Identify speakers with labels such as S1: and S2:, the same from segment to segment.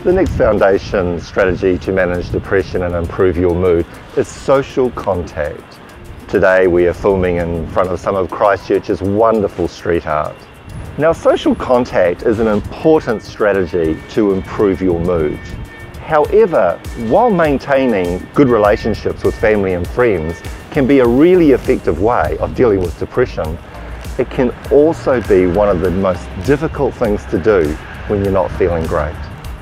S1: The next foundation strategy to manage depression and improve your mood is social contact. Today we are filming in front of some of Christchurch's wonderful street art. Now, social contact is an important strategy to improve your mood. However, while maintaining good relationships with family and friends can be a really effective way of dealing with depression, it can also be one of the most difficult things to do when you're not feeling great.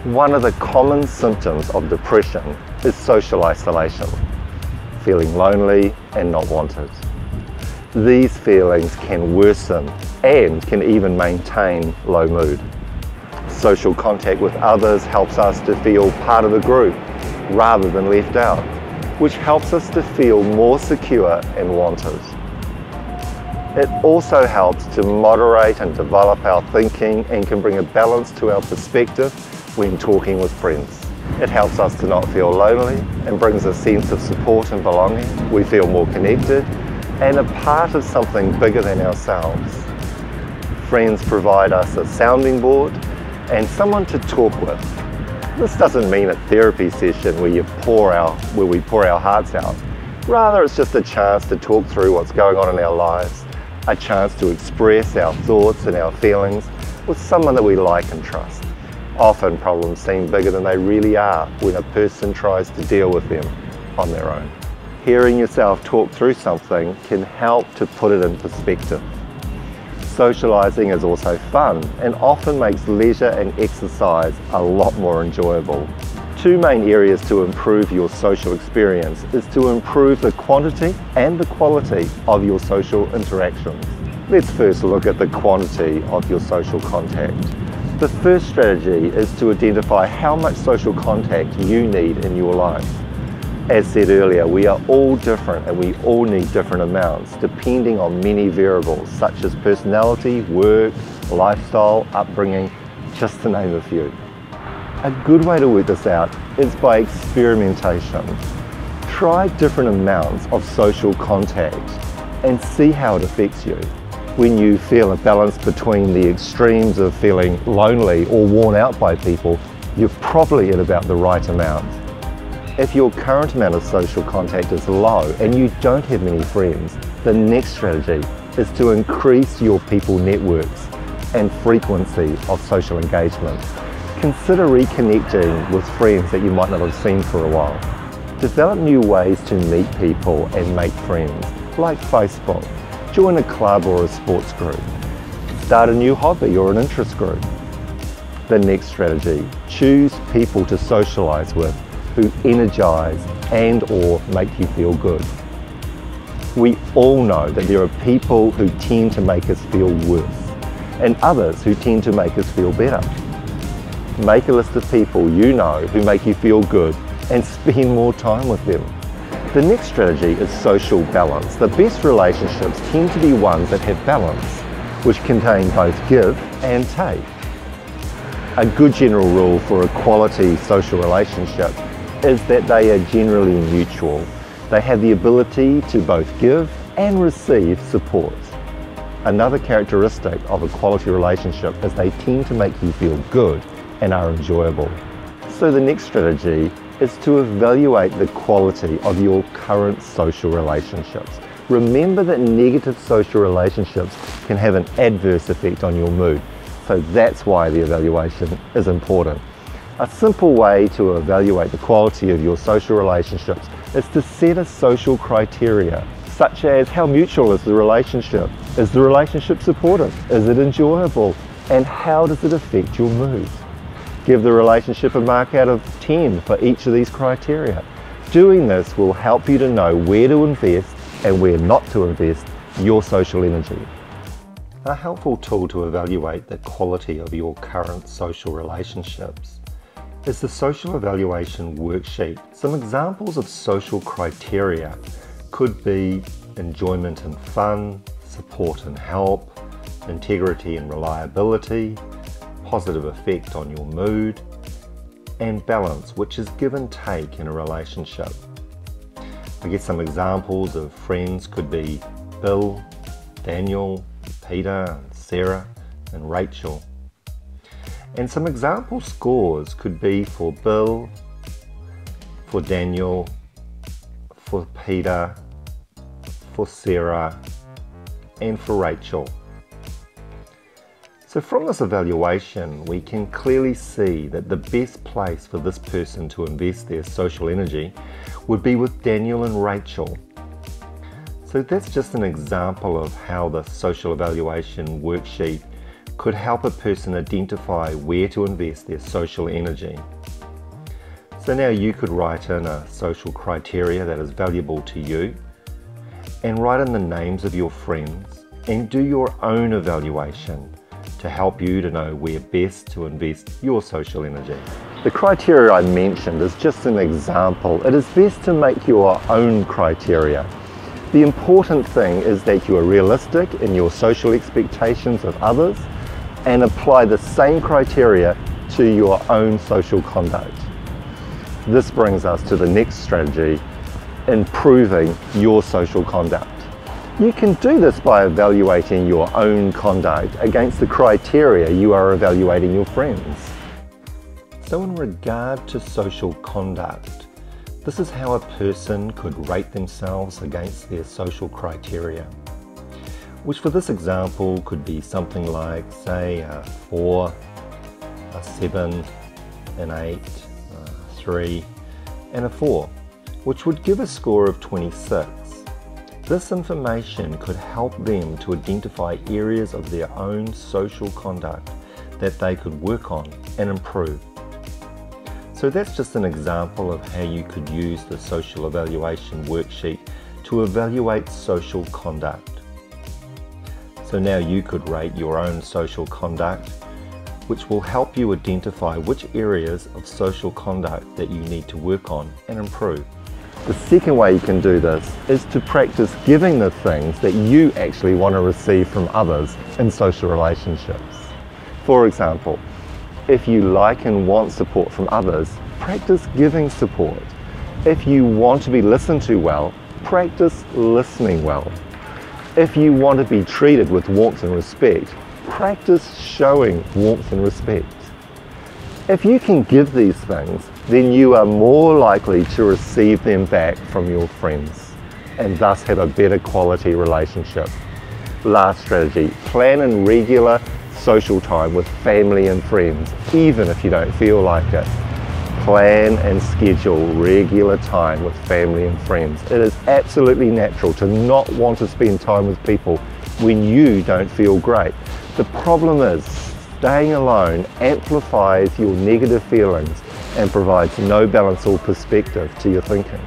S1: One of the common symptoms of depression is social isolation, feeling lonely and not wanted. These feelings can worsen and can even maintain low mood. Social contact with others helps us to feel part of a group rather than left out, which helps us to feel more secure and wanted. It also helps to moderate and develop our thinking and can bring a balance to our perspective when talking with friends. It helps us to not feel lonely and brings a sense of support and belonging. We feel more connected and a part of something bigger than ourselves. Friends provide us a sounding board and someone to talk with. This doesn't mean a therapy session where we pour our hearts out. Rather, it's just a chance to talk through what's going on in our lives, a chance to express our thoughts and our feelings with someone that we like and trust. Often problems seem bigger than they really are when a person tries to deal with them on their own. Hearing yourself talk through something can help to put it in perspective. Socialising is also fun and often makes leisure and exercise a lot more enjoyable. Two main areas to improve your social experience is to improve the quantity and the quality of your social interactions. Let's first look at the quantity of your social contact. The first strategy is to identify how much social contact you need in your life. As said earlier, we are all different and we all need different amounts depending on many variables such as personality, work, lifestyle, upbringing, just to name a few. A good way to work this out is by experimentation. Try different amounts of social contact and see how it affects you. When you feel a balance between the extremes of feeling lonely or worn out by people, you're probably at about the right amount. If your current amount of social contact is low and you don't have many friends, the next strategy is to increase your people networks and frequency of social engagement. Consider reconnecting with friends that you might not have seen for a while. Develop new ways to meet people and make friends, like Facebook. Join a club or a sports group. Start a new hobby or an interest group. The next strategy, choose people to socialise with who energise and/or make you feel good. We all know that there are people who tend to make us feel worse and others who tend to make us feel better. Make a list of people you know who make you feel good and spend more time with them. The next strategy is social balance. The best relationships tend to be ones that have balance, which contain both give and take. A good general rule for a quality social relationship is that they are generally mutual. They have the ability to both give and receive support. Another characteristic of a quality relationship is they tend to make you feel good and are enjoyable. So the next strategy is to evaluate the quality of your current social relationships. Remember that negative social relationships can have an adverse effect on your mood, so that's why the evaluation is important. A simple way to evaluate the quality of your social relationships is to set a social criteria, such as how mutual is the relationship? Is the relationship supportive? Is it enjoyable? And how does it affect your mood? Give the relationship a mark out of 10 for each of these criteria. Doing this will help you to know where to invest and where not to invest your social energy. A helpful tool to evaluate the quality of your current social relationships is the Social Evaluation Worksheet. Some examples of social criteria could be enjoyment and fun, support and help, integrity and reliability, positive effect on your mood, and balance, which is give and take in a relationship. I guess some examples of friends could be Bill, Daniel, Peter, Sarah, and Rachel. And some example scores could be for Bill, for Daniel, for Peter, for Sarah, and for Rachel. So from this evaluation, we can clearly see that the best place for this person to invest their social energy would be with Daniel and Rachel. So that's just an example of how the social evaluation worksheet could help a person identify where to invest their social energy. So now you could write in a social criteria that is valuable to you, and write in the names of your friends, and do your own evaluation to help you to know where best to invest your social energy. The criteria I mentioned is just an example. It is best to make your own criteria. The important thing is that you are realistic in your social expectations of others and apply the same criteria to your own social conduct. This brings us to the next strategy, improving your social conduct. You can do this by evaluating your own conduct against the criteria you are evaluating your friends. So in regard to social conduct, this is how a person could rate themselves against their social criteria, which for this example could be something like, say, a 4, a 7, an 8, a 3, and a 4, which would give a score of 26. This information could help them to identify areas of their own social conduct that they could work on and improve. So that's just an example of how you could use the social evaluation worksheet to evaluate social conduct. So now you could rate your own social conduct, which will help you identify which areas of social conduct that you need to work on and improve. The second way you can do this is to practice giving the things that you actually want to receive from others in social relationships. For example, if you like and want support from others, practice giving support. If you want to be listened to well, practice listening well. If you want to be treated with warmth and respect, practice showing warmth and respect. If you can give these things, then you are more likely to receive them back from your friends and thus have a better quality relationship. Last strategy, plan in regular social time with family and friends, even if you don't feel like it. Plan and schedule regular time with family and friends. It is absolutely natural to not want to spend time with people when you don't feel great. The problem is, staying alone amplifies your negative feelings and provides no balance or perspective to your thinking.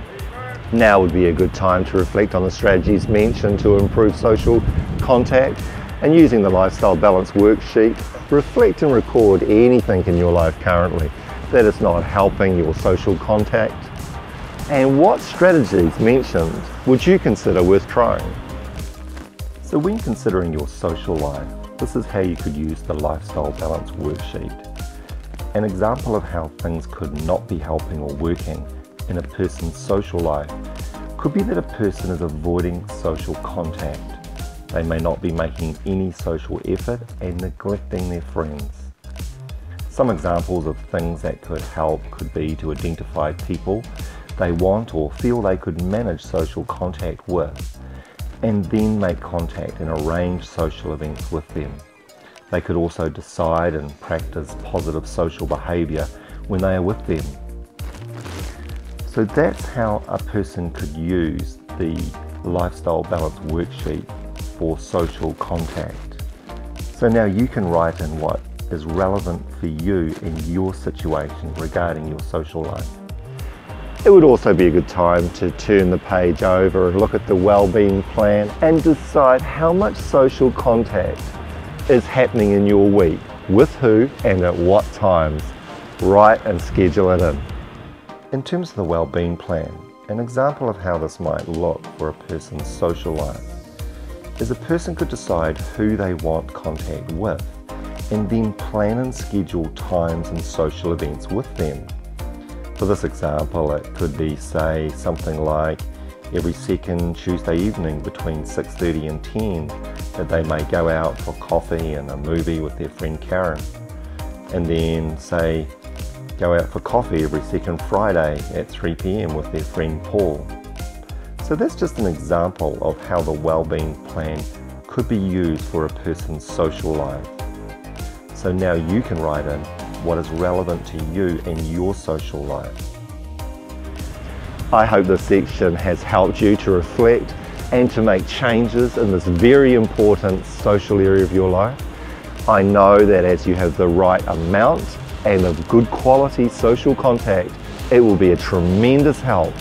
S1: Now would be a good time to reflect on the strategies mentioned to improve social contact, and using the Lifestyle Balance worksheet, reflect and record anything in your life currently that is not helping your social contact, and what strategies mentioned would you consider worth trying. So when considering your social life, this is how you could use the Lifestyle Balance worksheet. An example of how things could not be helping or working in a person's social life could be that a person is avoiding social contact. They may not be making any social effort and neglecting their friends. Some examples of things that could help could be to identify people they want or feel they could manage social contact with, and then make contact and arrange social events with them. They could also decide and practice positive social behaviour when they are with them. So that's how a person could use the Lifestyle Balance worksheet for social contact. So now you can write in what is relevant for you in your situation regarding your social life. It would also be a good time to turn the page over and look at the wellbeing plan and decide how much social contact is happening in your week, with who and at what times. Write and schedule it in. In terms of the wellbeing plan, an example of how this might look for a person's social life is a person could decide who they want contact with and then plan and schedule times and social events with them. For this example, it could be, say, something like every second Tuesday evening between 6:30 and 10 that they may go out for coffee and a movie with their friend Karen. and then say go out for coffee every second Friday at 3 p.m. with their friend Paul. So that's just an example of how the wellbeing plan could be used for a person's social life. So now you can write in what is relevant to you and your social life. I hope this section has helped you to reflect and to make changes in this very important social area of your life. I know that as you have the right amount and of good quality social contact, it will be a tremendous help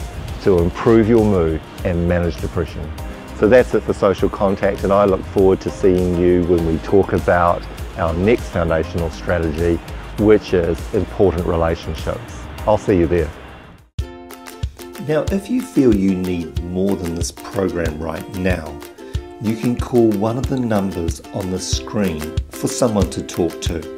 S1: to improve your mood and manage depression. So that's it for social contact, and I look forward to seeing you when we talk about our next foundational strategy, which is important relationships. I'll see you there. Now, if you feel you need more than this program right now, you can call one of the numbers on the screen for someone to talk to.